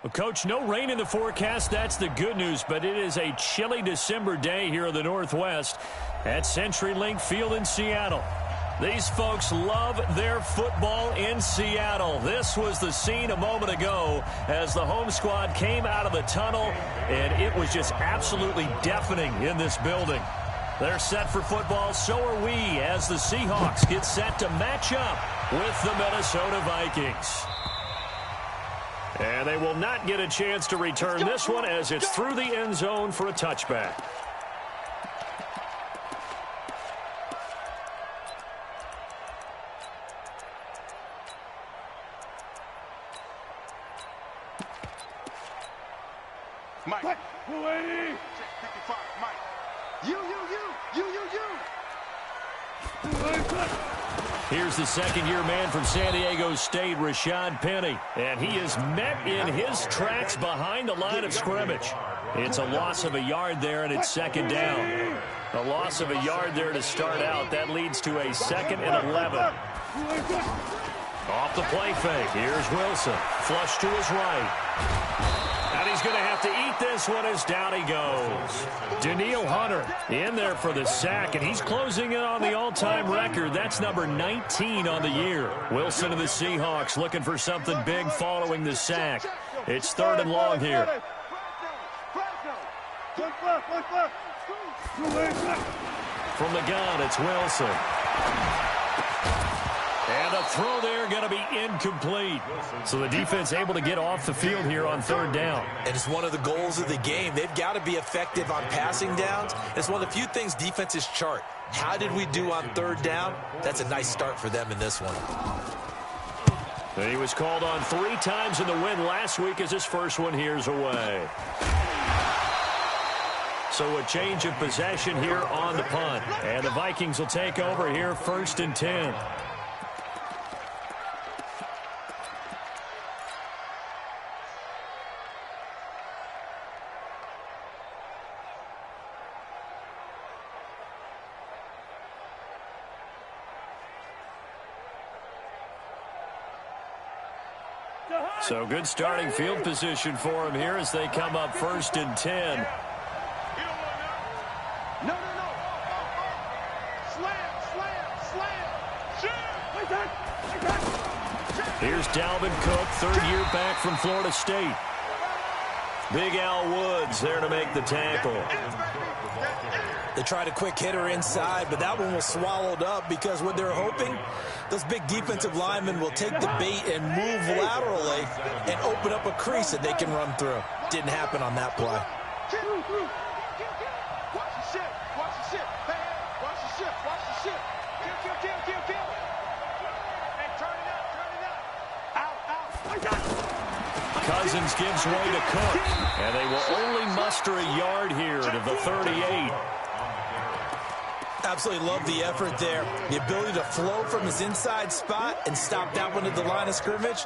Well, Coach, no rain in the forecast. That's the good news, but it is a chilly December day here in the Northwest at CenturyLink Field in Seattle. These folks love their football in Seattle. This was the scene a moment ago as the home squad came out of the tunnel, and it was just absolutely deafening in this building. They're set for football, so are we, as the Seahawks get set to match up with the Minnesota Vikings. And they will not get a chance to return this one as it's through the end zone for a touchback. Mike. 280. 55. Mike. You. Here's the second-year man from San Diego State, Rashad Penny. And he is met in his tracks behind the line of scrimmage. It's a loss of a yard there, and it's second down. A loss of a yard there to start out. That leads to a 2nd and 11. Off the play fake. Here's Wilson. Flush to his right. And he's going to have to eat this one as down he goes. Danielle Hunter in there for the sack, and he's closing in on the all-time record. That's number 19 on the year. Wilson of the Seahawks looking for something big following the sack. It's 3rd and long here. From the gun, it's Wilson. And a throw there going to be incomplete. So the defense able to get off the field here on 3rd down. And it's one of the goals of the game. They've got to be effective on passing downs. It's one of the few things defenses chart. How did we do on 3rd down? That's a nice start for them in this one. And he was called on 3 times in the win last week as his first one here's away. So a change of possession here on the punt. And the Vikings will take over here 1st and 10. So good starting field position for him here as they come up 1st and 10. No. Slam. Here's Dalvin Cook, 3rd year back from Florida State. Big Al Woods there to make the tackle. They tried a quick hitter inside, but that one was swallowed up because what they're hoping, those big defensive linemen will take the bait and move laterally and open up a crease that they can run through. Didn't happen on that play. Watch the ship. Hey, watch the ship. Kill. Hey, turn it up. Out. Cousins gives way to Cook, and they will only muster a yard here to the 38. Absolutely love the effort there. The ability to flow from his inside spot and stop that one at the line of scrimmage.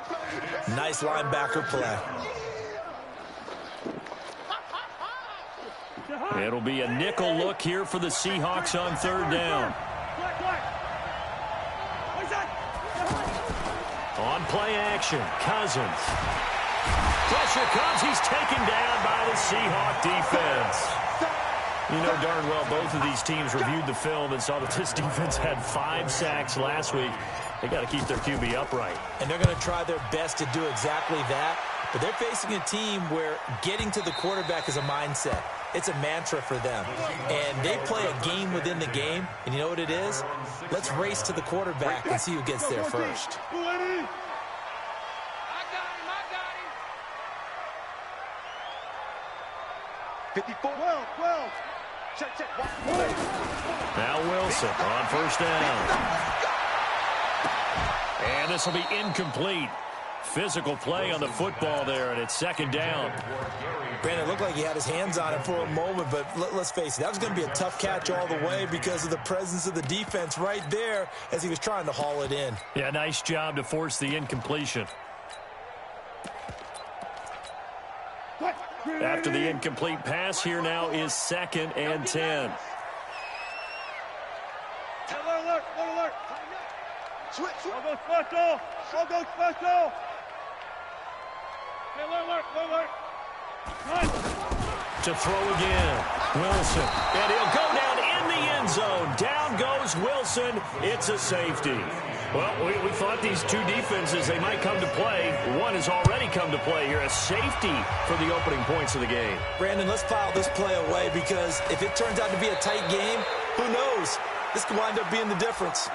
Nice linebacker play. It'll be a nickel look here for the Seahawks on 3rd down. On play action, Cousins. Pressure comes. He's taken down by the Seahawk defense. You know darn well both of these teams reviewed the film and saw that this defense had 5 sacks last week. They got to keep their QB upright. And they're going to try their best to do exactly that. But they're facing a team where getting to the quarterback is a mindset. It's a mantra for them. And they play a game within the game. And you know what it is? Let's race to the quarterback and see who gets there first. I got him. Well. Check. Now Wilson on 1st down. And this will be incomplete. Physical play on the football there, and it's 2nd down. Brandon, it looked like he had his hands on it for a moment, but let's face it, that was going to be a tough catch all the way because of the presence of the defense right there as he was trying to haul it in. Yeah, nice job to force the incompletion. After the incomplete pass, here now is 2nd and 10. Alert. Switch. I'll go special. Hey, alert. To throw again, Wilson. And he'll go down in the end zone. Down goes Wilson. It's a safety. Well, we thought these two defenses, they might come to play. One has already come to play here. A safety for the opening points of the game. Brandon, let's file this play away because if it turns out to be a tight game, who knows? This could wind up being the difference.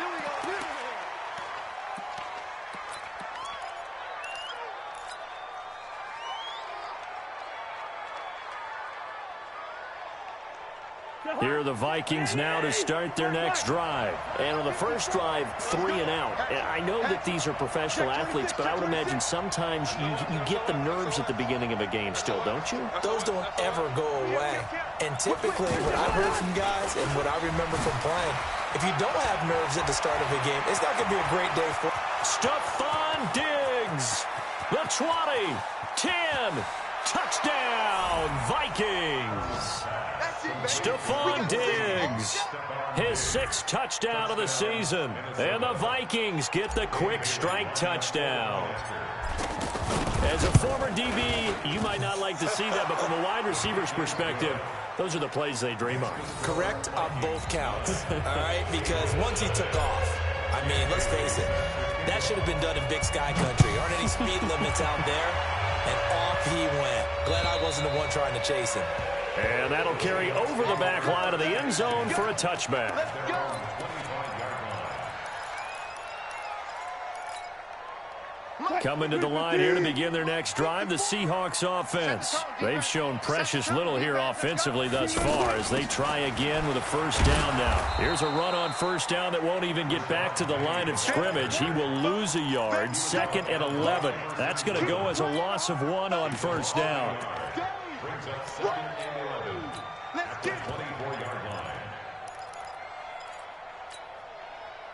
Here are the Vikings now to start their next drive. And on the first drive, 3 and out. I know that these are professional athletes, but I would imagine sometimes you get the nerves at the beginning of a game still, don't you? Those don't ever go away. And typically what I've heard from guys and what I remember from playing, if you don't have nerves at the start of a game, it's not going to be a great day for Stephon Diggs. The 20, 10, touchdown, Vikings. Stephon Diggs, his 6th touchdown of the season. And the Vikings get the quick strike touchdown. As a former DB, you might not like to see that, but from a wide receiver's perspective, those are the plays they dream of. Correct on both counts, all right? Because once he took off, I mean, let's face it, that should have been done in Big Sky Country. Aren't any speed limits out there? And off he went. Glad I wasn't the one trying to chase him. And that'll carry over the back line of the end zone for a touchback. Coming to the line here to begin their next drive, the Seahawks offense. They've shown precious little here offensively thus far as they try again with a first down now. Here's a run on first down that won't even get back to the line of scrimmage. He will lose a yard, 2nd and 11. That's going to go as a loss of 1 on first down.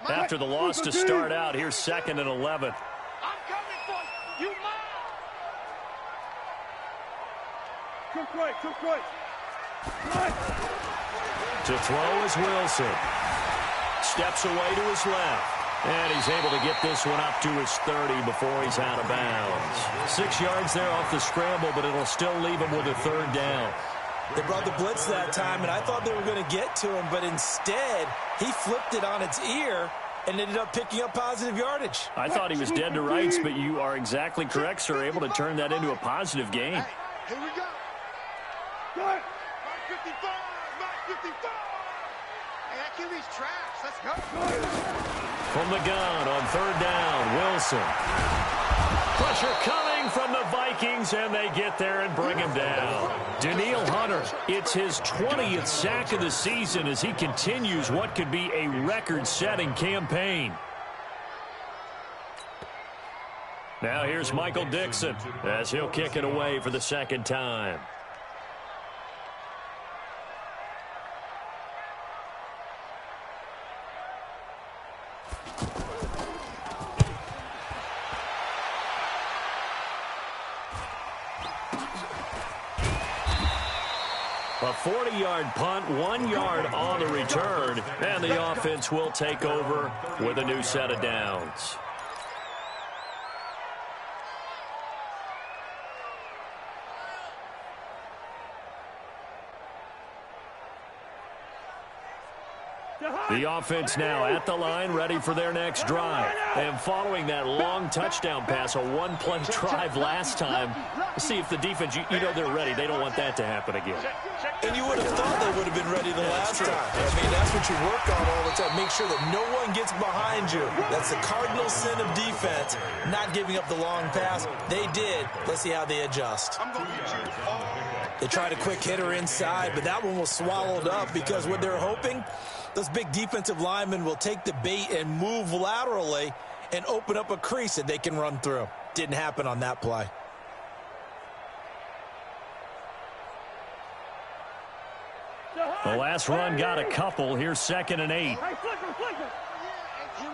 After the loss to start out, here's 2nd and 11. To throw is Wilson. Steps away to his left. And he's able to get this one up to his 30 before he's out of bounds. 6 yards there off the scramble, but it'll still leave him with a 3rd down. They brought the blitz that time, and I thought they were going to get to him, but instead he flipped it on its ear and ended up picking up positive yardage. I thought he was dead to rights, but you are exactly correct, sir. Able to turn that into a positive gain. Hey, here we go. Mark 55, Mark 55. Hey, that QB's trash. Let's go. From the gun on 3rd down, Wilson. Pressure coming from the Vikings, and they get there and bring him down. Danielle Hunter, it's his 20th sack of the season as he continues what could be a record-setting campaign. Now here's Michael Dixon as he'll kick it away for the 2nd time. A 40-yard punt, 1 yard on the return, and the offense will take over with a new set of downs. The offense now at the line, ready for their next drive. And following that long touchdown pass, a one-play drive last time, see if the defense, you know they're ready. They don't want that to happen again. And you would have thought they would have been ready the last time. I mean, that's what you work on all the time. Make sure that no one gets behind you. That's the cardinal sin of defense, not giving up the long pass. They did. Let's see how they adjust. They tried a quick hitter inside, but that one was swallowed up because what they're hoping, those big defensive linemen will take the bait and move laterally and open up a crease that they can run through. Didn't happen on that play. The last run got a couple. Here's 2nd and 8. Hey, flicker.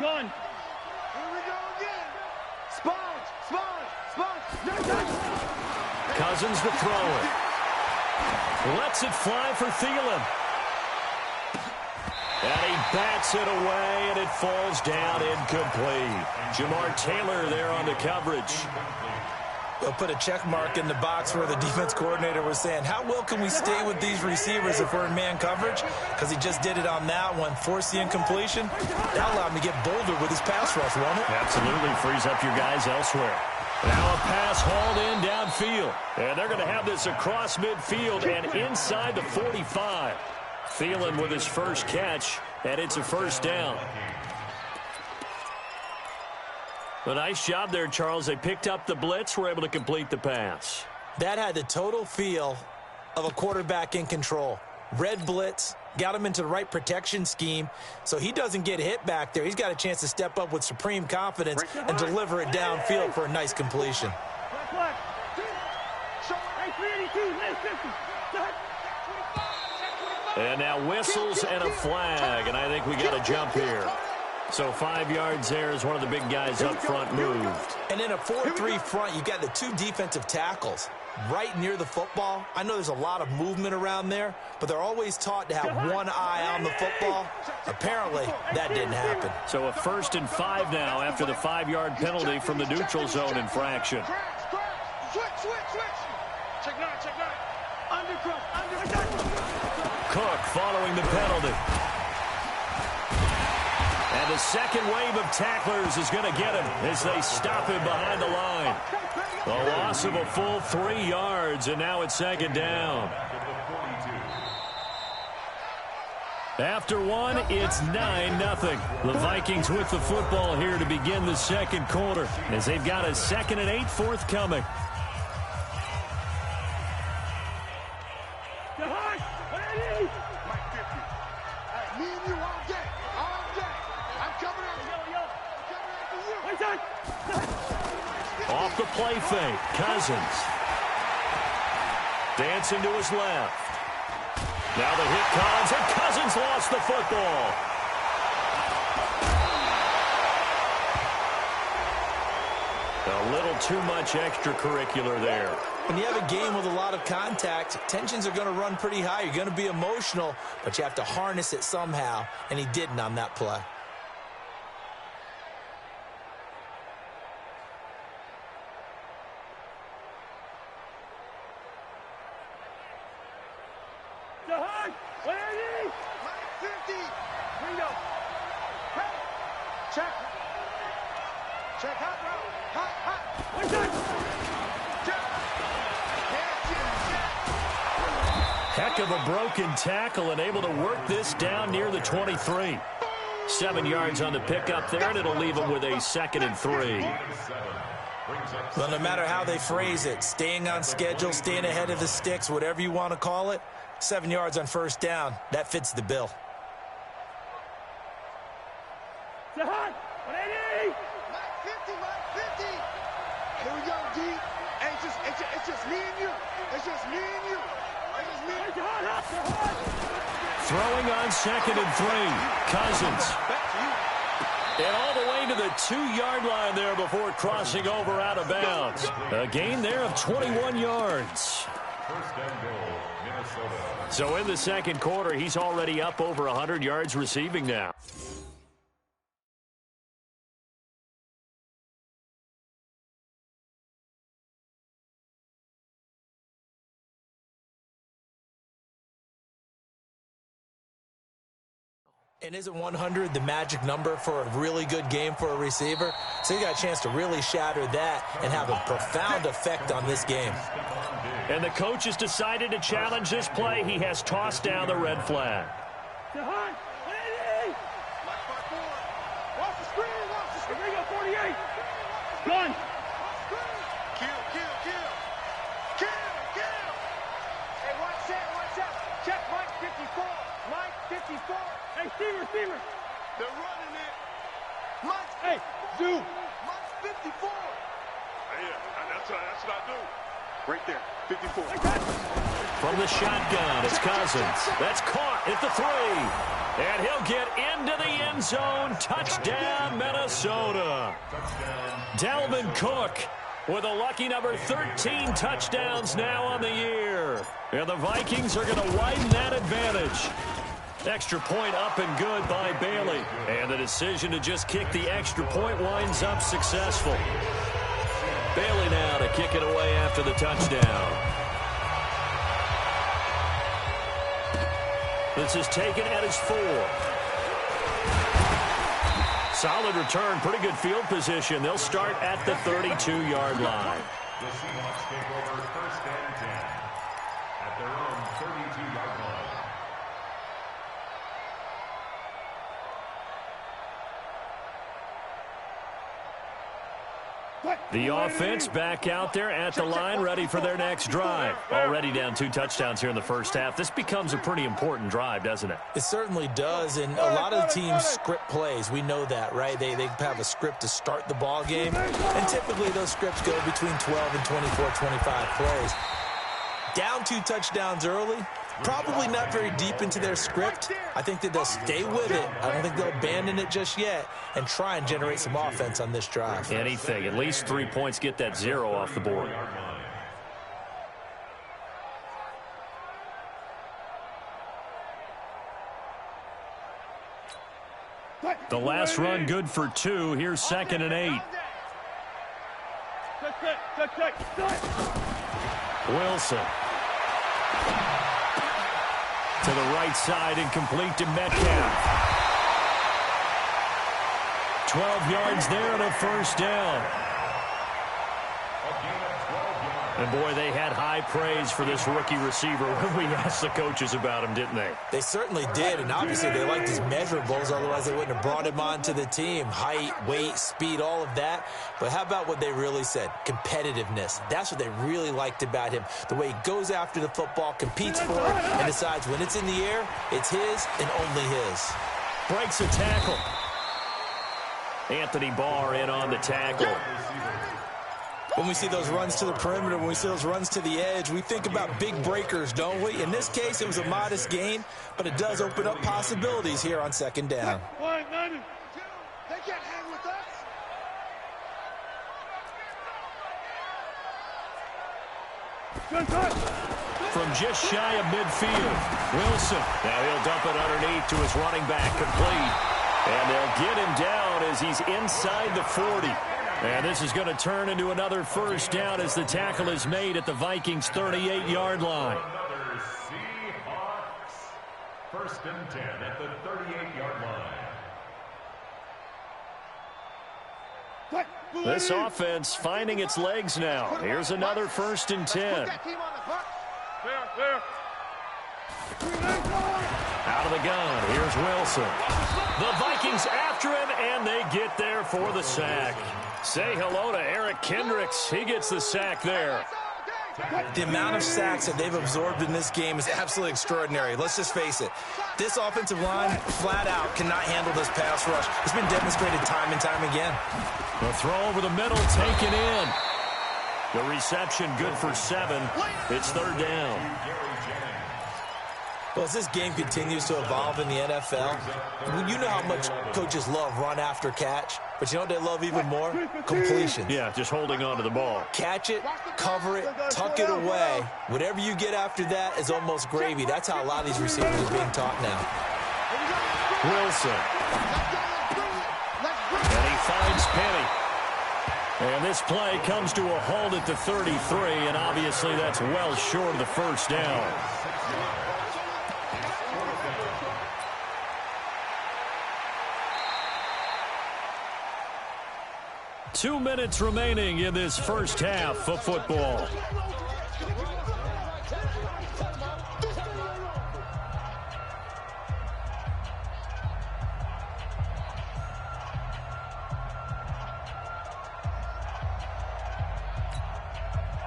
Gun. Here we go again. Sponge. Cousins to throw it. Lets it fly for Thielen. And he bats it away, and it falls down incomplete. Jamar Taylor there on the coverage. They'll put a check mark in the box where the defense coordinator was saying, how well can we stay with these receivers if we're in man coverage? Because he just did it on that one, forced the incompletion. That allowed him to get bolder with his pass rush, won't it? Absolutely frees up your guys elsewhere. Now a pass hauled in downfield. And they're going to have this across midfield and inside the 45. Thielen with his first catch, and it's a first down. A nice job there, Charles. They picked up the blitz, were able to complete the pass. That had the total feel of a quarterback in control. Red blitz, got him into the right protection scheme, so he doesn't get hit back there. He's got a chance to step up with supreme confidence and deliver it downfield for a nice completion. And now whistles and a flag, and I think we got a jump here. So 5 yards there as one of the big guys up front moved. And in a 4-3 front, you got the two defensive tackles right near the football. I know there's a lot of movement around there, but they're always taught to have one eye on the football. Apparently, that didn't happen. So a 1st and 5 now after the 5-yard penalty from the neutral zone infraction. Cook following the penalty. And the second wave of tacklers is going to get him as they stop him behind the line. A loss of a full 3 yards, and now it's 2nd down. After one, it's 9-0. The Vikings with the football here to begin the second quarter as they've got a 2nd and 8 forthcoming. Off the play fake, Cousins. Dancing to his left. Now the hit comes, and Cousins lost the football. A little too much extracurricular there. When you have a game with a lot of contact, tensions are going to run pretty high. You're going to be emotional, but you have to harness it somehow, and he didn't on that play. Heck of a broken tackle and able to work this down near the 23. 7 yards on the pickup there, and it'll leave them with a 2nd and 3. Well, no matter how they phrase it, staying on schedule, staying ahead of the sticks, whatever you want to call it, 7 yards on 1st down, that fits the bill. Here we go, D. Hey, it's just me and you. It's just me and you. Throwing on 2nd and 3. Cousins. And all the way to the 2-yard line there before crossing over out of bounds. A gain there of 21 yards. So in the second quarter, he's already up over 100 yards receiving now. And isn't 100 the magic number for a really good game for a receiver? So you got a chance to really shatter that and have a profound effect on this game. And the coach has decided to challenge this play. He has tossed down the red flag. Gun. Hey, watch out. Check Mike 54. Mike 54. Hey, receiver. They're running it. Mike. Hey, do. Mike 54. Yeah, that's what I do. Right there, 54. From the shotgun, it's Cousins. That's caught at the 3. And he'll get into the end zone. Touchdown, Minnesota. Dalvin Cook with a lucky number 13 touchdowns now on the year. And the Vikings are going to widen that advantage. Extra point up and good by Bailey. And the decision to just kick the extra point winds up successful. Bailey now to kick it away after the touchdown. This is taken at his 4. Solid return, pretty good field position. They'll start at the 32-yard line. The Seahawks take over 1st and 10 at their own 32-yard line. The offense back out there at the line, ready for their next drive. Already down 2 touchdowns here in the first half. This becomes a pretty important drive, doesn't it? It certainly does, and a lot of the teams script plays. We know that, right? They have a script to start the ball game, and typically those scripts go between 12 and 24, 25 plays. Down 2 touchdowns early, probably not very deep into their script. I think that they'll stay with it. I don't think they'll abandon it just yet and try and generate some offense on this drive. Anything. At least 3 points, get that 0 off the board. The last run good for 2. Here's 2nd and 8. Wilson. To the right side, incomplete to Metcalf. 12 yards there and a first down. And, boy, they had high praise for this rookie receiver when we asked the coaches about him, didn't they? They certainly did, and obviously they liked his measurables, otherwise they wouldn't have brought him onto the team. Height, weight, speed, all of that. But how about what they really said? Competitiveness. That's what they really liked about him. The way he goes after the football, competes for it, and decides when it's in the air, it's his and only his. Breaks a tackle. Anthony Barr in on the tackle. When we see those runs to the perimeter, when we see those runs to the edge, we think about big breakers, don't we? In this case, it was a modest gain, but it does open up possibilities here on 2nd down. They can't hang with us. From just shy of midfield, Wilson. Now he'll dump it underneath to his running back, complete. And they'll get him down as he's inside the 40. And this is going to turn into another first down as the tackle is made at the Vikings' 38-yard line. Another Seahawks 1st and 10 at the 38-yard line. This offense finding its legs now. Here's another 1st and 10. Out of the gun, here's Wilson. The Vikings after him, and they get there for the sack. Say hello to Eric Kendricks. He gets the sack there. The amount of sacks that they've absorbed in this game is absolutely extraordinary. Let's just face it. This offensive line, flat out, cannot handle this pass rush. It's been demonstrated time and time again. The throw over the middle, taken in. The reception good for 7. It's 3rd down. Well, as this game continues to evolve in the NFL, you know how much coaches love run after catch, but you know what they love even more? Completion. Yeah, just holding on to the ball. Catch it, cover it, tuck it away. Whatever you get after that is almost gravy. That's how a lot of these receivers are being taught now. Wilson. And he finds Penny. And this play comes to a halt at the 33, and obviously that's well short of the first down. 2 minutes remaining in this first half of football.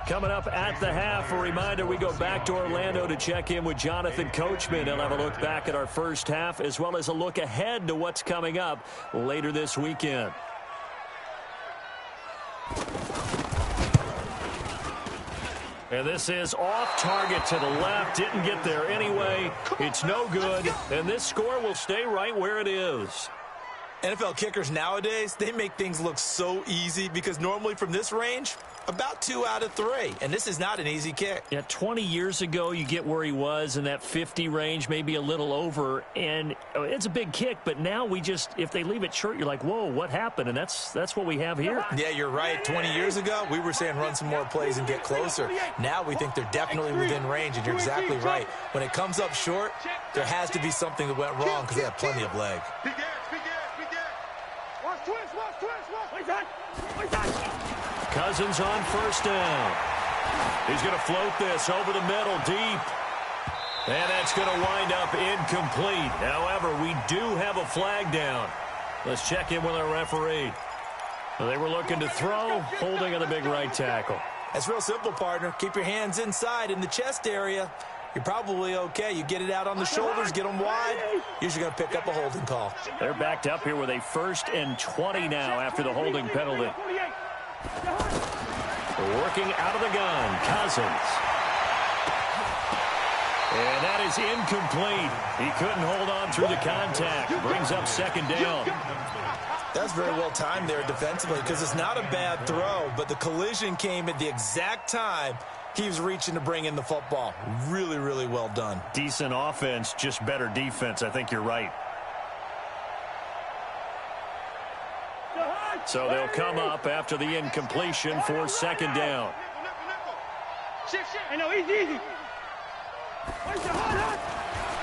Coming up at the half, a reminder, we go back to Orlando to check in with Jonathan Coachman. He'll have a look back at our first half as well as a look ahead to what's coming up later this weekend. And this is off target to the left. Didn't get there anyway. It's no good. And this score will stay right where it is. NFL kickers nowadays, they make things look so easy because normally from this range, about 2 out of 3. And this is not an easy kick. Yeah, 20 years ago, you get where he was in that 50 range, maybe a little over. And it's a big kick, but now if they leave it short, you're like, whoa, what happened? And that's what we have here. Yeah, you're right. 20 years ago, we were saying run some more plays and get closer. Now we think they're definitely within range, and you're exactly right. When it comes up short, there has to be something that went wrong because they have plenty of leg. Cousins on first down. He's going to float this over the middle, deep. And that's going to wind up incomplete. However, we do have a flag down. Let's check in with our referee. Well, they were looking to throw, holding on the big right tackle. That's real simple, partner. Keep your hands inside in the chest area. You're probably okay. You get it out on the shoulders, get them wide. Usually going to pick up a holding call. They're backed up here with a 1st and 20 now after the holding penalty. Working out of the gun, Cousins. And that is incomplete. He couldn't hold on through the contact. Brings up 2nd down. That's very well timed there defensively because it's not a bad throw, but the collision came at the exact time he was reaching to bring in the football. Really, really well done. Decent offense, just better defense. I think you're right. So they'll come up after the incompletion for 2nd down. I know, easy.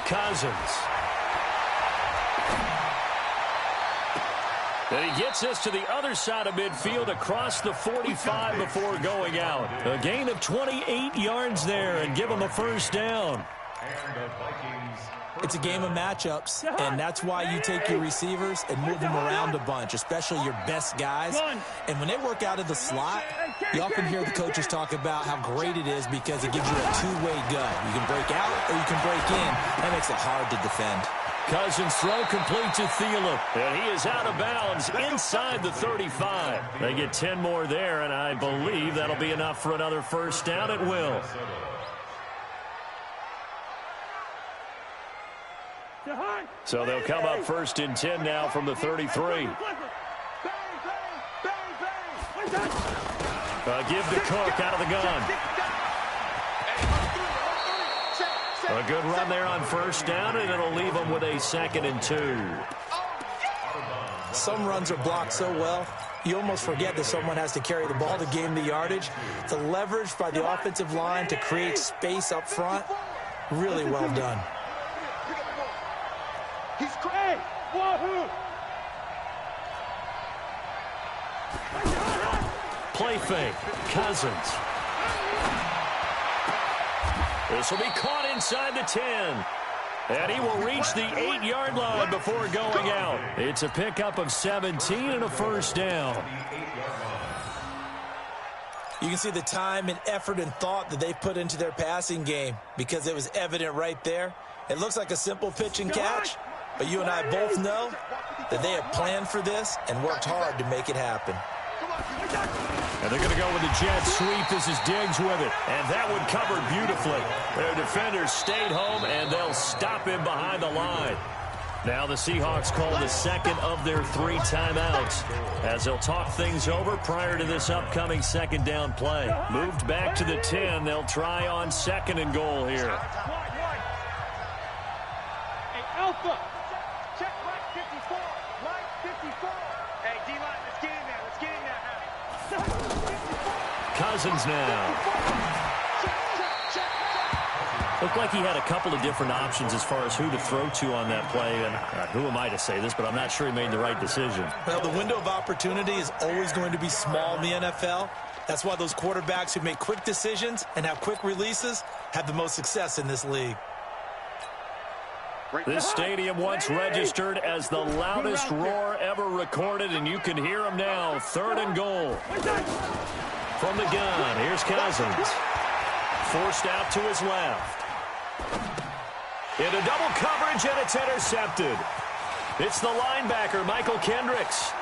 Cousins. And he gets this to the other side of midfield across the 45 before going out. A gain of 28 yards there and give him a 1st down. It's a game of matchups, and that's why you take your receivers and move them around a bunch, especially your best guys. And when they work out of the slot, you often hear the coaches talk about how great it is because it gives you a two-way go. You can break out or you can break in. That makes it hard to defend. Cousins' throw complete to Thielen, and he is out of bounds inside the 35. They get 10 more there, and I believe that'll be enough for another 1st down at will. So they'll come up 1st and 10 now from the 33. Give to Cook out of the gun. A good run there on 1st down, and it'll leave them with a 2nd and 2. Some runs are blocked so well, you almost forget that someone has to carry the ball to gain the yardage. The leverage by the offensive line to create space up front, really well done. He's great. Wahoo! Play fake. Cousins. This will be caught inside the 10. And he will reach the 8-yard line before going out. It's a pickup of 17 and a 1st down. You can see the time and effort and thought that they put into their passing game because it was evident right there. It looks like a simple pitch and catch, but you and I both know that they have planned for this and worked hard to make it happen. And they're going to go with the jet sweep. This is Diggs with it. And that one covered beautifully. Their defenders stayed home, and they'll stop him behind the line. Now the Seahawks call the 2nd of their 3 timeouts as they'll talk things over prior to this upcoming 2nd down play. Moved back to the 10. They'll try on 2nd and goal here. Hey, Alpha. Check Mike 54. Mike 54. Hey, D-line, let's get in there. Let's get in there. Cousins now. Looked like he had a couple of different options as far as who to throw to on that play. And who am I to say this, but I'm not sure he made the right decision. Well, the window of opportunity is always going to be small in the NFL. That's why those quarterbacks who make quick decisions and have quick releases have the most success in this league. This stadium once registered as the loudest roar ever recorded, and you can hear him now. 3rd and goal. From the gun, here's Cousins. Forced out to his left. Into double coverage, and it's intercepted. It's the linebacker, Michael Kendricks.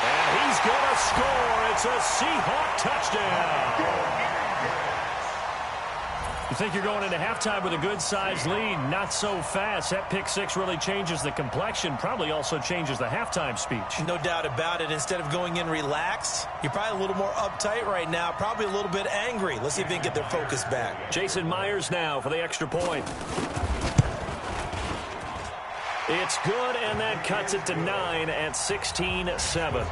And he's going to score. It's a Seahawk touchdown. You think you're going into halftime with a good-sized lead. Not so fast. That pick six really changes the complexion, probably also changes the halftime speech. No doubt about it. Instead of going in relaxed, you're probably a little more uptight right now, probably a little bit angry. Let's see if they can get their focus back. Jason Myers now for the extra point. It's good, and that cuts it to 9 at 16-7.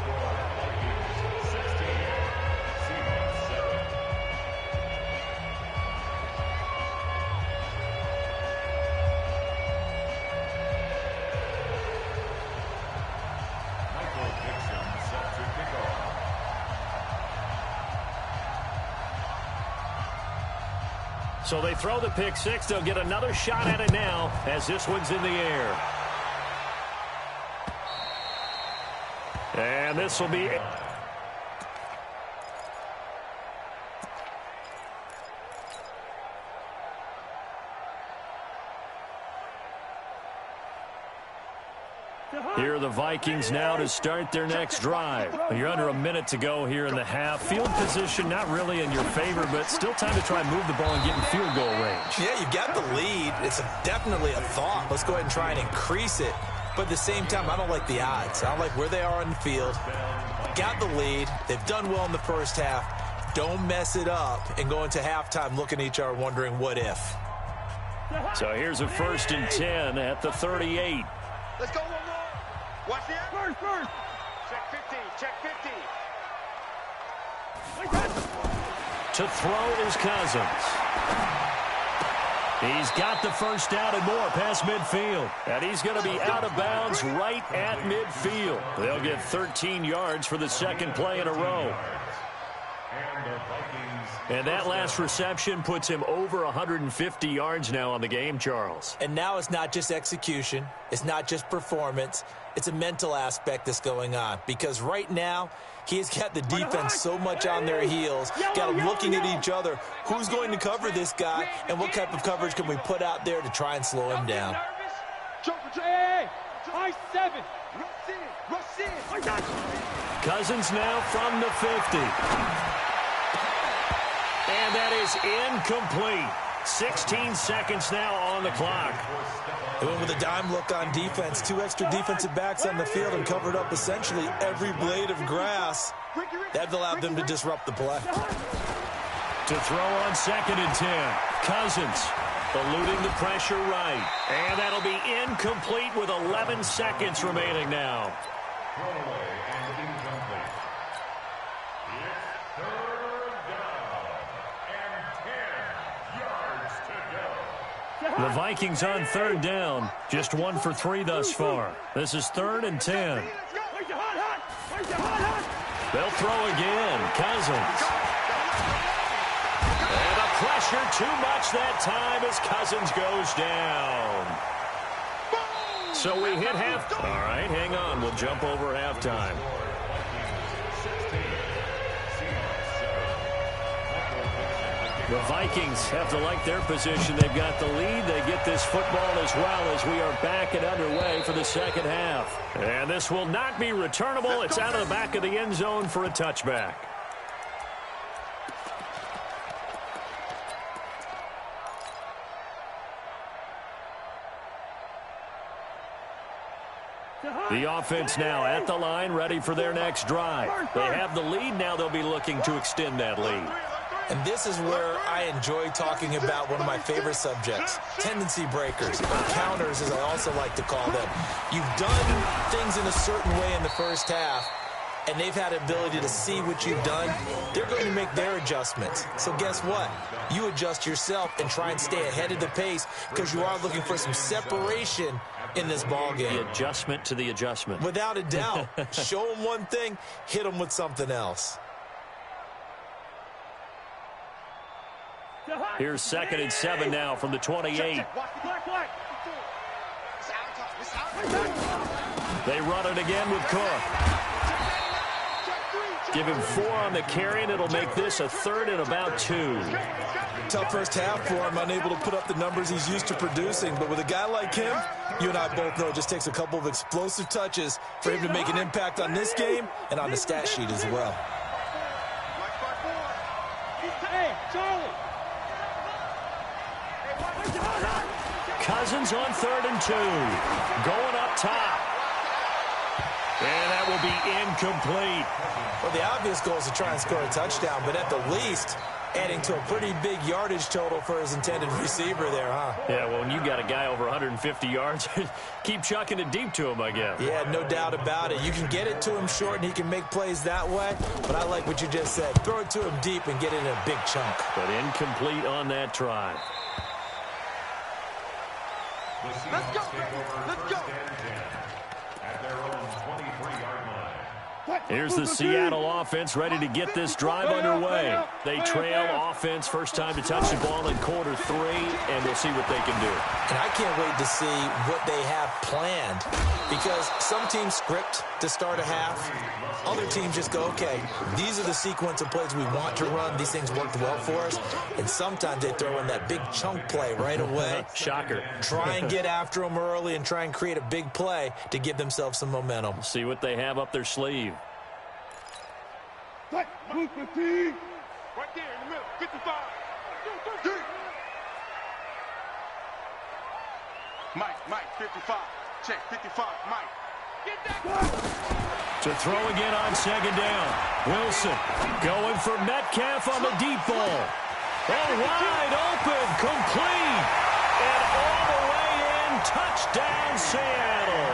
So they throw the pick six. They'll get another shot at it now as this one's in the air. And this will be... Here are the Vikings now to start their next drive. You're under a minute to go here in the half. Field position not really in your favor, but still time to try and move the ball and get in field goal range. Yeah, you've got the lead. It's definitely a thought. Let's go ahead and try and increase it. But at the same time, I don't like the odds. I don't like where they are on the field. Got the lead. They've done well in the first half. Don't mess it up and go into halftime looking at each other wondering what if. So here's a 1st and 10 at the 38. Let's go one more. Watch the act. First. Check 50. Check 50. To throw is Cousins. He's got the first down and more past midfield. And he's going to be out of bounds right at midfield. They'll get 13 yards for the second play in a row. And that last reception puts him over 150 yards now on the game, Charles. And now it's not just execution. It's not just performance. It's a mental aspect that's going on. Because right now, he's got the defense so much on their heels, got them looking at each other. Who's going to cover this guy, and what type of coverage can we put out there to try and slow him down? Cousins now from the 50. And that is incomplete. 16 seconds now on the clock. They went with a dime look on defense. 2 extra defensive backs on the field and covered up essentially every blade of grass. That allowed them to disrupt the play. To throw on 2nd and 10. Cousins eluding the pressure right. And that'll be incomplete with 11 seconds remaining now. The Vikings on 3rd down. Just 1 for 3 thus far. This is 3rd and 10. They'll throw again. Cousins. And the pressure too much that time as Cousins goes down. So we hit half. All right, hang on. We'll jump over halftime. The Vikings have to like their position. They've got the lead. They get this football as well as we are back and underway for the second half. And this will not be returnable. It's out of the back of the end zone for a touchback. The offense now at the line, ready for their next drive. They have the lead. Now they'll be looking to extend that lead. And this is where I enjoy talking about one of my favorite subjects, tendency breakers, or counters as I also like to call them. You've done things in a certain way in the first half, and they've had the ability to see what you've done. They're going to make their adjustments. So guess what? You adjust yourself and try and stay ahead of the pace because you are looking for some separation in this ball game. The adjustment to the adjustment. Without a doubt. Show them one thing, hit them with something else. Here's 2nd and 7 now from the 28. They run it again with Cook. Give him 4 on the carry, and it'll make this a 3rd and about 2. Tough first half for him, unable to put up the numbers he's used to producing. But with a guy like him, you and I both know it just takes a couple of explosive touches for him to make an impact on this game and on the stat sheet as well. Hey, Charlie. Cousins on 3rd and 2. Going up top. And that will be incomplete. Well, the obvious goal is to try and score a touchdown, but at the least, adding to a pretty big yardage total for his intended receiver there, huh? Yeah, well, when you got a guy over 150 yards, keep chucking it deep to him, I guess. Yeah, no doubt about it. You can get it to him short, and he can make plays that way, but I like what you just said. Throw it to him deep and get it in a big chunk. But incomplete on that try. Let's go, let's go. At their own 23-yard line. Here's the Seattle offense ready to get this drive underway. They trail offense first time to touch the ball in quarter 3, and we'll see what they can do. And I can't wait to see what they have planned, because some teams script to start a half. Other teams just go, okay, these are the sequence of plays we want to run. These things worked well for us. And sometimes they throw in that big chunk play right away. Shocker. Try and get after them early and try and create a big play to give themselves some momentum. See what they have up their sleeve. Right there in the middle, 55. Mike, 55. Check, 55, Mike. Get that. To throw again on 2nd down. Wilson going for Metcalf on the deep ball. Oh, wide open, complete. And all the way in, touchdown Seattle.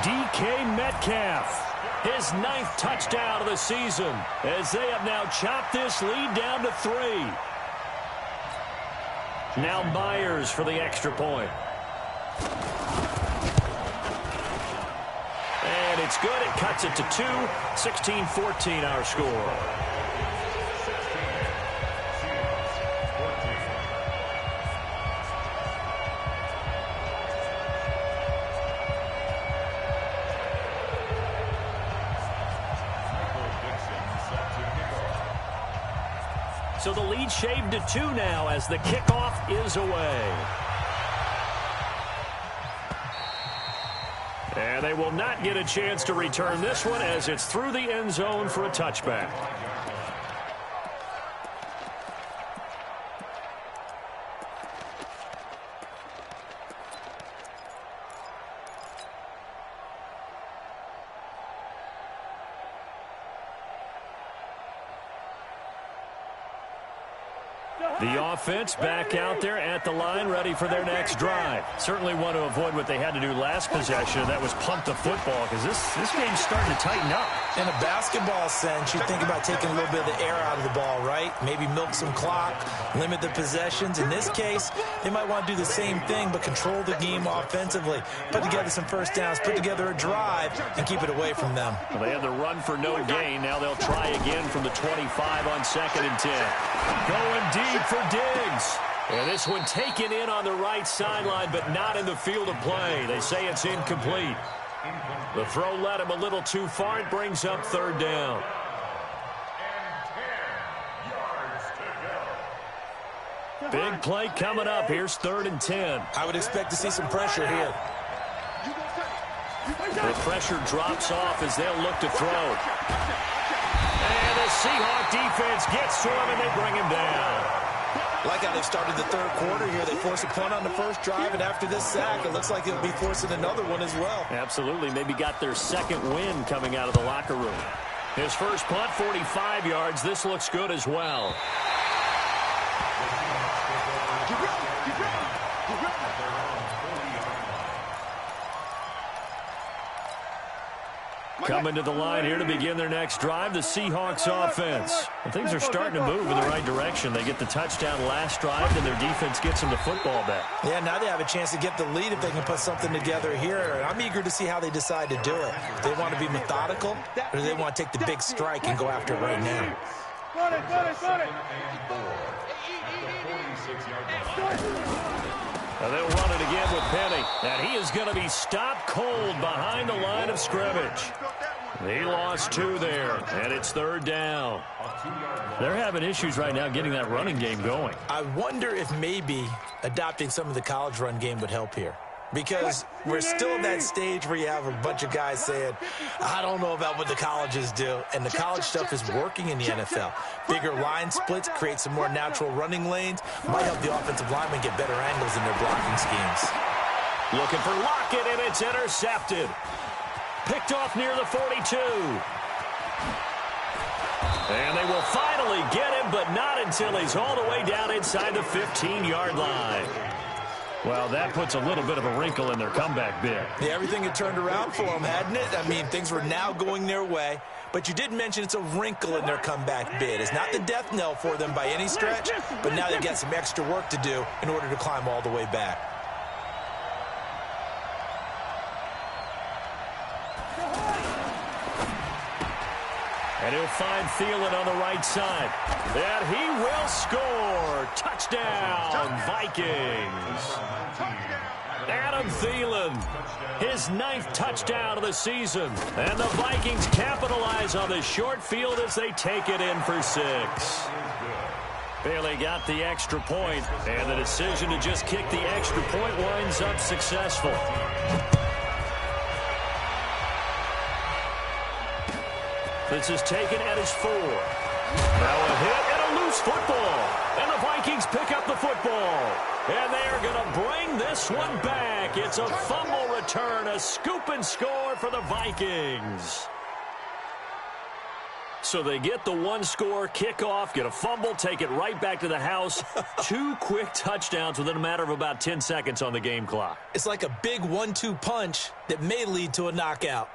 DK Metcalf. His 9th touchdown of the season, as they have now chopped this lead down to 3. Now Myers for the extra point. And it's good. It cuts it to 2. 16-14 our score. So the lead shaved to 2 now as the kickoff is away. And they will not get a chance to return this one as it's through the end zone for a touchback. The offense back out there at the line, ready for their next drive. Certainly want to avoid what they had to do last possession, and that was punt the football, because this game's starting to tighten up. In a basketball sense, you think about taking a little bit of the air out of the ball, right? Maybe milk some clock, limit the possessions. In this case, they might want to do the same thing, but control the game offensively. Put together some first downs, put together a drive, and keep it away from them. Well, they had the run for no gain. Now they'll try again from the 25 on 2nd and 10. Going deep for Diggs. And this one taken in on the right sideline, but not in the field of play. They say it's incomplete. The throw led him a little too far. It brings up 3rd down. Big play coming up. Here's 3rd and 10. I would expect to see some pressure here. The pressure drops off as they'll look to throw. And the Seahawk defense gets to him, and they bring him down. Like how they've started the 3rd quarter here. They force a punt on the first drive, and after this sack, it looks like they'll be forcing another one as well. Absolutely. Maybe got their 2nd win coming out of the locker room. His first punt, 45 yards. This looks good as well. Coming to the line here to begin their next drive, the Seahawks offense. And things are starting to move in the right direction. They get the touchdown last drive, and their defense gets them the football back. Yeah, now they have a chance to get the lead if they can put something together here. And I'm eager to see how they decide to do it. Do they want to be methodical, or do they want to take the big strike and go after it right now? Now they'll run it again with Penny. And he is going to be stopped cold behind the line of scrimmage. He lost 2 there, and it's 3rd down. They're having issues right now getting that running game going. I wonder if maybe adopting some of the college run game would help here. Because we're still at that stage where you have a bunch of guys saying, I don't know about what the colleges do. And the college stuff is working in the NFL. Bigger line splits, create some more natural running lanes, might help the offensive linemen get better angles in their blocking schemes. Looking for Lockett, and it's intercepted. Picked off near the 42. And they will finally get him, but not until he's all the way down inside the 15-yard line. Well, that puts a little bit of a wrinkle in their comeback bid. Yeah, everything had turned around for them, hadn't it? I mean, things were now going their way. But you did mention it's a wrinkle in their comeback bid. It's not the death knell for them by any stretch, but now they've got some extra work to do in order to climb all the way back. And he'll find Thielen on the right side. And he will score. Touchdown, Vikings. Adam Thielen, his 9th touchdown of the season. And the Vikings capitalize on the short field as they take it in for 6. Bailey got the extra point, and the decision to just kick the extra point winds up successful. This is taken at his 4. Now a hit and a loose football. And the Vikings pick up the football. And they are going to bring this one back. It's a fumble return, a scoop and score for the Vikings. So they get the 1-score kickoff, get a fumble, take it right back to the house. 2 quick touchdowns within a matter of about 10 seconds on the game clock. It's like a big 1-2 punch that may lead to a knockout.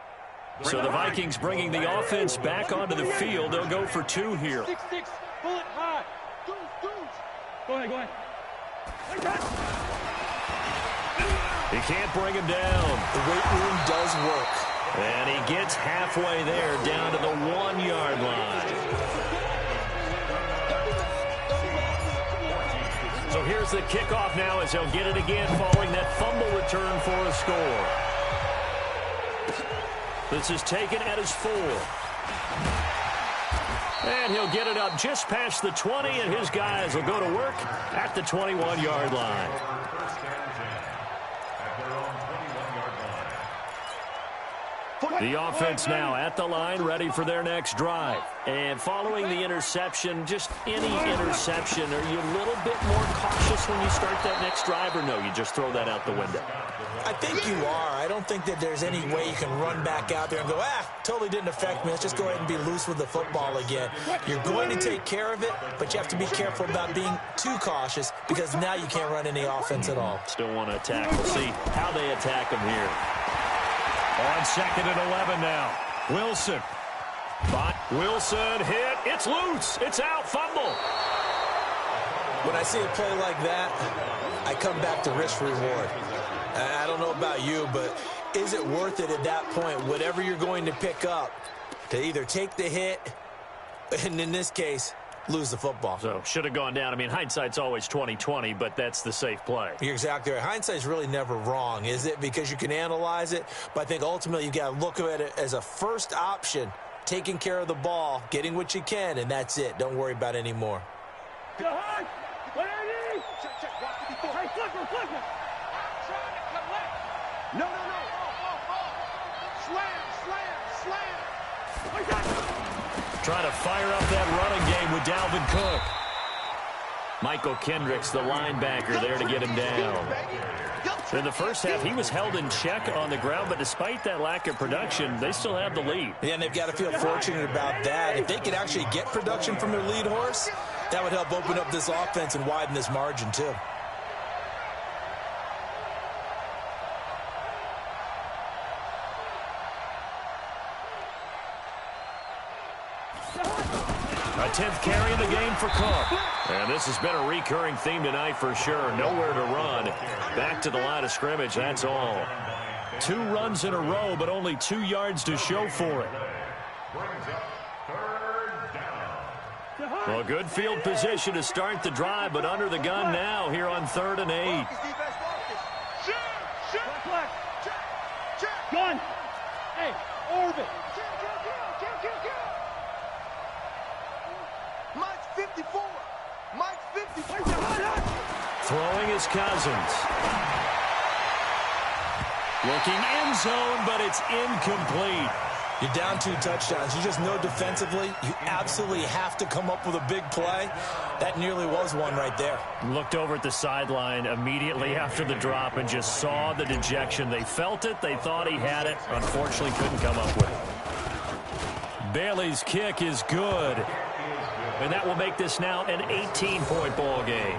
So the Vikings bringing the offense back onto the field. They'll go for 2 here. 6-6, bullet high. Go ahead. He can't bring him down. The weight room does work. And he gets halfway there, down to the 1-yard line. So here's the kickoff now as he'll get it again following that fumble return for a score. This is taken at his 4. And he'll get it up just past the 20, and his guys will go to work at the 21-yard line. The offense now at the line, ready for their next drive. And following the interception, just any interception, are you a little bit more cautious when you start that next drive, or no, you just throw that out the window? I think you are. I don't think that there's any way you can run back out there and go, totally didn't affect me. Let's just go ahead and be loose with the football again. You're going to take care of it, but you have to be careful about being too cautious because now you can't run any offense at all. Still want to attack. We'll see how they attack them here. On 2nd and 11 now. Wilson. Wilson hit. It's loose. It's out. Fumble. When I see a play like that, I come back to risk reward. I don't know about you, but is it worth it at that point, whatever you're going to pick up, to either take the hit, and in this case, lose the football? So, should have gone down. I mean, hindsight's always 20/20, but that's the safe play. You're exactly right. Hindsight's really never wrong, is it? Because you can analyze it, but I think ultimately you got to look at it as a first option, taking care of the ball, getting what you can, and that's it. Don't worry about any more. Check. Hey, flipper. No. Slam. Trying to fire up that running game with Dalvin Cook. Michael Kendricks, the linebacker, there to get him down. In the first half, he was held in check on the ground, but despite that lack of production, they still have the lead. Yeah, and they've got to feel fortunate about that. If they could actually get production from their lead horse, that would help open up this offense and widen this margin, too. A 10th carry in the game for Cook. And this has been a recurring theme tonight for sure. Nowhere to run. Back to the line of scrimmage, that's all. 2 runs in a row, but only 2 yards to show for it. Well, good field position to start the drive, but under the gun now here on 3rd and 8. Gun. Hey, orbit. Mike's 54. Mike's 54. Throwing his Cousins. Looking end zone, but it's incomplete. You're down 2 touchdowns. You just know defensively you absolutely have to come up with a big play. That nearly was one right there. Looked over at the sideline immediately after the drop and just saw the dejection. They felt it. They thought he had it. Unfortunately, couldn't come up with it. Bailey's kick is good. And that will make this now an 18-point ball game.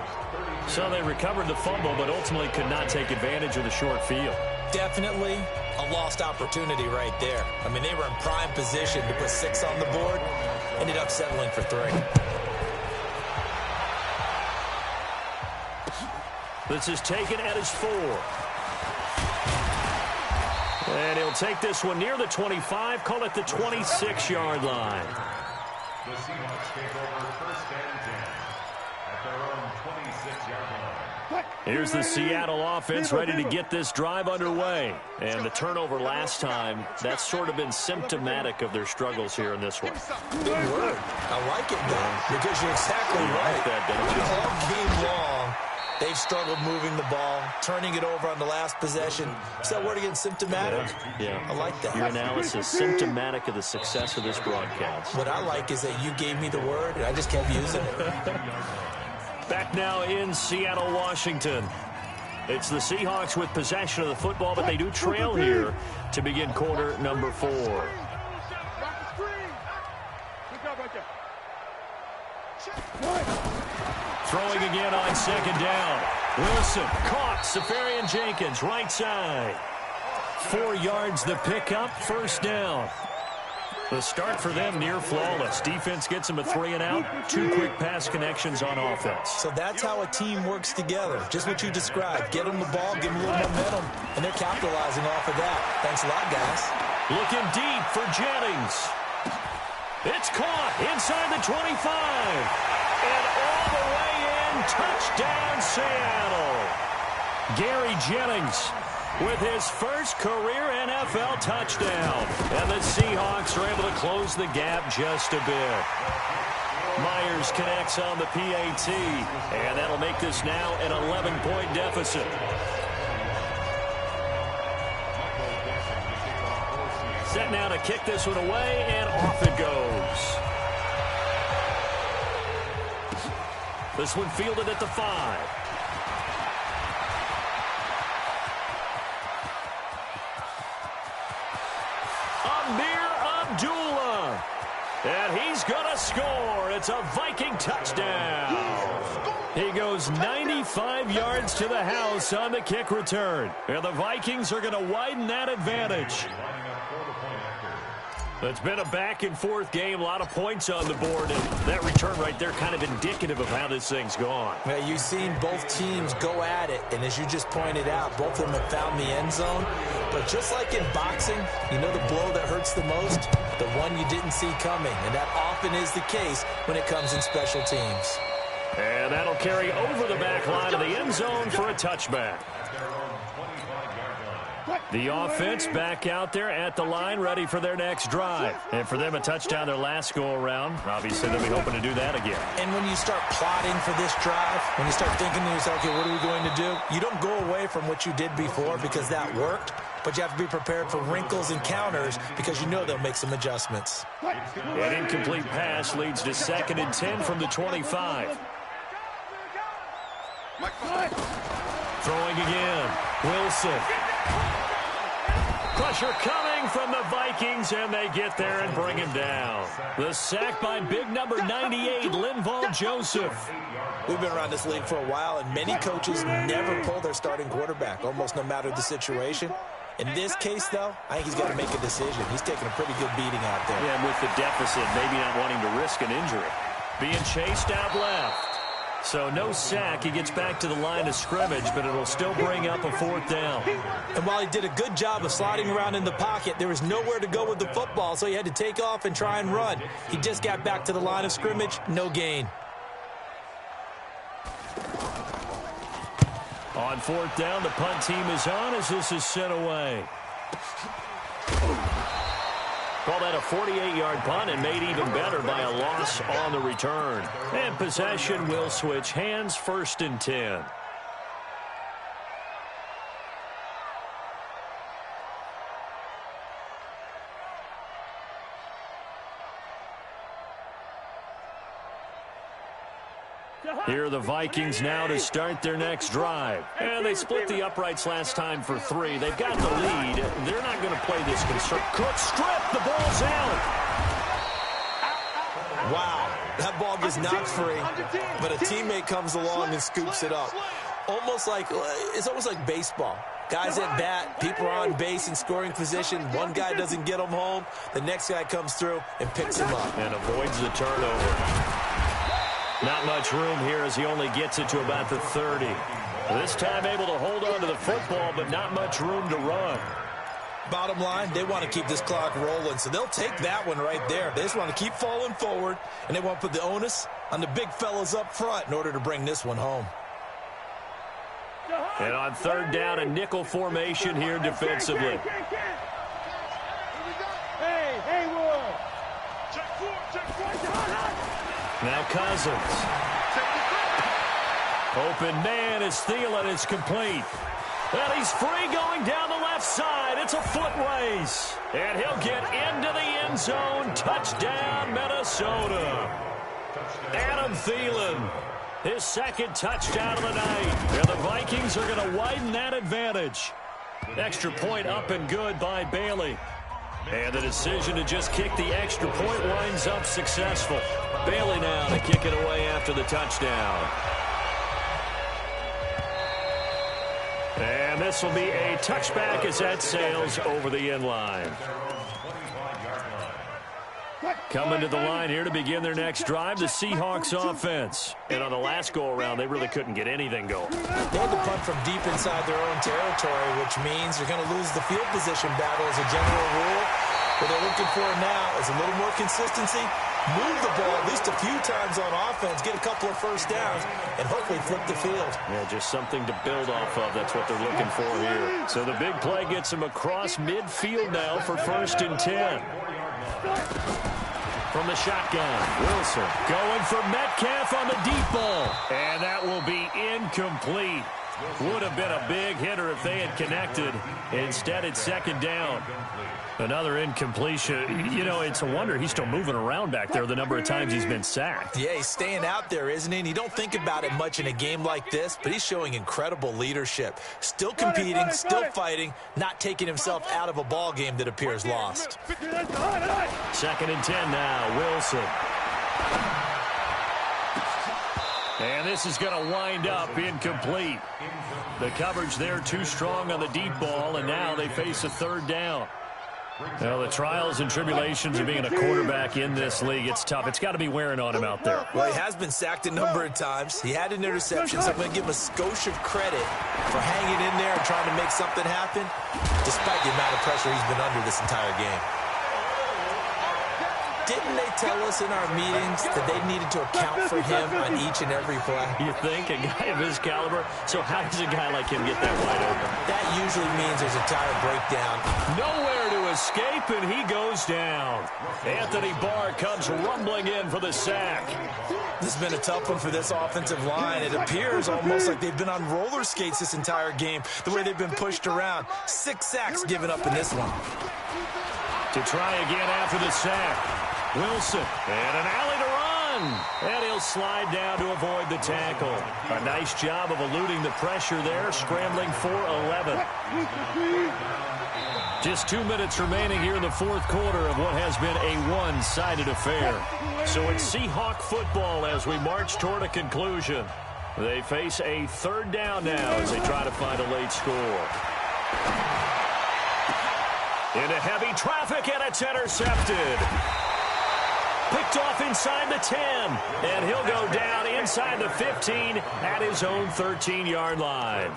So they recovered the fumble, but ultimately could not take advantage of the short field. Definitely a lost opportunity right there. I mean, they were in prime position to put 6 on the board. Ended up settling for 3. This is taken at his 4. And he'll take this one near the 25, call it the 26-yard line. The Seahawks take over first and 10 at their own 26-yard line. Here's the Seattle offense ready to get this drive underway. And the turnover last time, that's sort of been symptomatic of their struggles here in this one. Big word. I like it, though, because you're exactly right. Like that, don't you? All game long, they've struggled moving the ball, turning it over on the last possession. Is that word again, symptomatic? Yeah. I like that. Your analysis, symptomatic of the success of this broadcast. What I like is that you gave me the word, and I just kept using it. Back now in Seattle, Washington. It's the Seahawks with possession of the football, but they do trail here to begin quarter number 4. Throwing again on second down. Wilson caught. Safarian Jenkins, right side. 4 yards the pickup, first down. The start for them near flawless. Defense gets them a 3 and out. 2 quick pass connections on offense. So that's how a team works together. Just what you described. Get them the ball, give them a little momentum, and they're capitalizing off of that. Thanks a lot, guys. Looking deep for Jennings. It's caught inside the 25. And all the way in, touchdown Seattle. Gary Jennings with his first career NFL touchdown. And the Seahawks are able to close the gap just a bit. Myers connects on the PAT, and that'll make this now an 11-point deficit. Set now to kick this one away, and off it goes. This one fielded at the 5. Abdullah. And he's going to score. It's a Viking touchdown. He goes 95 yards to the house on the kick return. And the Vikings are going to widen that advantage. It's been a back-and-forth game, a lot of points on the board, and that return right there kind of indicative of how this thing's gone. Well, you've seen both teams go at it, and as you just pointed out, both of them have found the end zone. But just like in boxing, you know the blow that hurts the most? The one you didn't see coming, and that often is the case when it comes in special teams. And that'll carry over the back line of the end zone for a touchback. The offense back out there at the line, ready for their next drive. And for them, a touchdown their last go-around. Obviously, they'll be hoping to do that again. And when you start plotting for this drive, when you start thinking to yourself, okay, what are we going to do? You don't go away from what you did before because that worked, but you have to be prepared for wrinkles and counters because you know they'll make some adjustments. An incomplete pass leads to 2nd and 10 from the 25. Throwing again. Wilson. Pressure coming from the Vikings, and they get there and bring him down. The sack by big number 98, Linval Joseph. We've been around this league for a while, and many coaches never pull their starting quarterback, almost no matter the situation. In this case, though, I think he's got to make a decision. He's taking a pretty good beating out there. Yeah, with the deficit, maybe not wanting to risk an injury. Being chased out left. So no sack. He gets back to the line of scrimmage, but it'll still bring up a 4th down. And while he did a good job of sliding around in the pocket, there was nowhere to go with the football, so he had to take off and try and run. He just got back to the line of scrimmage, no gain. On 4th down, the punt team is on as this is sent away. Call that a 48-yard punt and made even better by a loss on the return. And possession will switch hands, 1st and 10. Here are the Vikings now to start their next drive. And they split the uprights last time for 3. They've got the lead. They're not going to play this concern. Cook strip. The ball's out. Wow. That ball gets knocked free, but a teammate comes along and scoops it up. It's almost like baseball. Guys at bat, people are on base in scoring position. One guy doesn't get them home. The next guy comes through and picks him up. And avoids the turnover. Not much room here as he only gets it to about the 30. This time able to hold on to the football, but not much room to run. Bottom line, they want to keep this clock rolling, so they'll take that one right there. They just want to keep falling forward, and they want to put the onus on the big fellas up front in order to bring this one home. And on third down, a nickel formation here defensively. Hey, Wood. Check four. Now Cousins. Open man is Thielen. It's complete. And he's free going down the left side. It's a foot race. And he'll get into the end zone. Touchdown, Minnesota. Adam Thielen. His second touchdown of the night. And the Vikings are going to widen that advantage. Extra point up and good by Bailey. And the decision to just kick the extra point winds up successful. Bailey now to kick it away after the touchdown. And this will be a touchback as that sails over the end line. Coming to the line here to begin their next drive, the Seahawks offense. And on the last go-around, they really couldn't get anything going. They had to punt from deep inside their own territory, which means they're going to lose the field position battle as a general rule. What they're looking for now is a little more consistency, move the ball at least a few times on offense, get a couple of first downs, and hopefully flip the field. Yeah, just something to build off of. That's what they're looking for here. So the big play gets them across midfield now for 1st and 10. From the shotgun, Wilson going for Metcalf on the deep ball. And that will be incomplete. Would have been a big hitter if they had connected. Instead, it's 2nd down. Another incompletion. You know, it's a wonder he's still moving around back there the number of times he's been sacked. Yeah, he's staying out there, isn't he? And you don't think about it much in a game like this, but he's showing incredible leadership. Still competing, still fighting, not taking himself out of a ball game that appears lost. 2nd and 10 now, Wilson. And this is going to wind up incomplete. The coverage there too strong on the deep ball, and now they face a 3rd down. Well, the trials and tribulations of being a quarterback in this league, it's tough. It's got to be wearing on him out there. Well, he has been sacked a number of times. He had an interception, so I'm going to give him a skosh of credit for hanging in there and trying to make something happen, despite the amount of pressure he's been under this entire game. Didn't they tell us in our meetings that they needed to account for him on each and every play? You think? A guy of his caliber? So how does a guy like him get that wide open? That usually means there's a tire breakdown. Nowhere to escape, and he goes down. Anthony Barr comes rumbling in for the sack. This has been a tough one for this offensive line. It appears almost like they've been on roller skates this entire game, the way they've been pushed around. 6 sacks given up in this one. To try again after the sack. Wilson, and an alley to run. And he'll slide down to avoid the tackle. A nice job of eluding the pressure there, scrambling for 11. Just 2 minutes remaining here in the 4th quarter of what has been a one-sided affair. So it's Seahawk football as we march toward a conclusion. They face a 3rd down now as they try to find a late score. Into heavy traffic, and it's intercepted. Picked off inside the 10, and he'll go down inside the 15 at his own 13-yard line.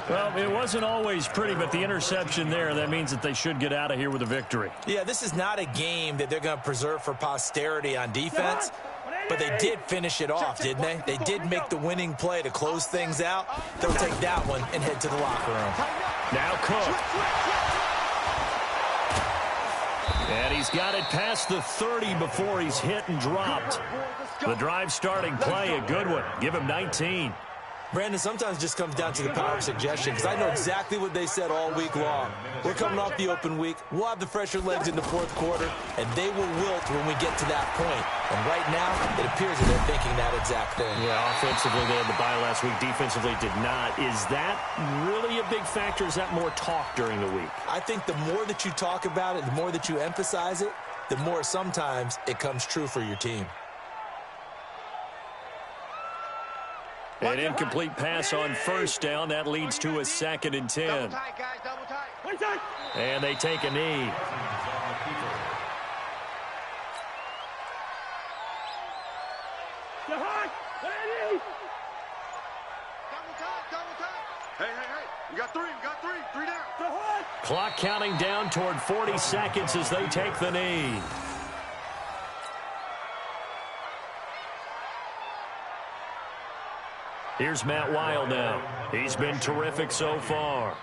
Well, it wasn't always pretty, but the interception there, that means that they should get out of here with a victory. Yeah, this is not a game that they're going to preserve for posterity on defense, but they did finish it off, didn't they? They did make the winning play to close things out. They'll take that one and head to the locker room. Now Cook. And he's got it past the 30 before he's hit and dropped. The drive starting play, a good one. Give him 19. Brandon, sometimes it just comes down to the power of suggestion, because I know exactly what they said all week long. We're coming off the open week. We'll have the fresher legs in the fourth quarter, and they will wilt when we get to that point. And right now, it appears that they're thinking that exact thing. Yeah, offensively, they had the bye last week. Defensively, did not. Is that really a big factor? Is that more talk during the week? I think the more that you talk about it, the more that you emphasize it, the more sometimes it comes true for your team. An incomplete pass on first down. That leads to a 2nd and 10. Double tight, guys, double tight. And they take a knee. Double tight. Hey. You got three down. Clock counting down toward 40 seconds as they take the knee. Here's Matt Weil now. He's been terrific so far.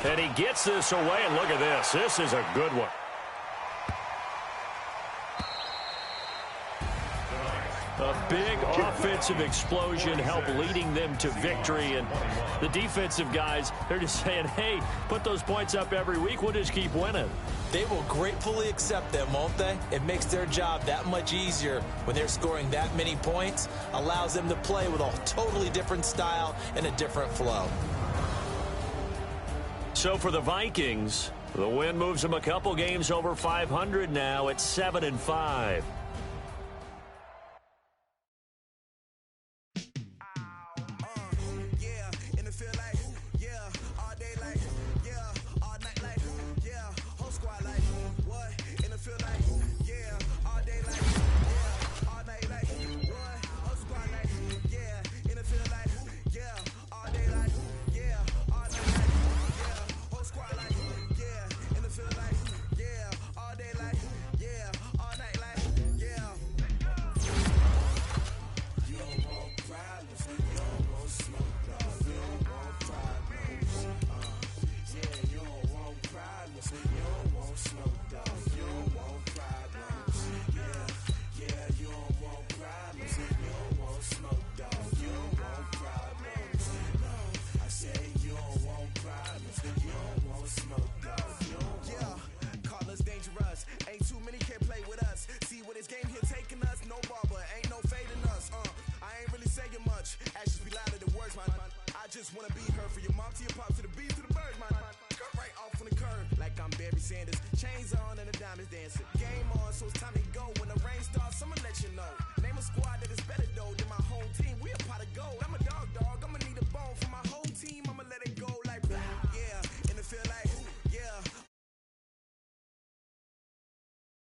And he gets this away, and look at this. This is a good one. A big offensive explosion helped leading them to victory. And the defensive guys, they're just saying, hey, put those points up every week. We'll just keep winning. They will gratefully accept them, won't they? It makes their job that much easier when they're scoring that many points. Allows them to play with a totally different style and a different flow. So for the Vikings, the win moves them a couple games over 500 now at 7-5. Chains on and the diamonds dancing.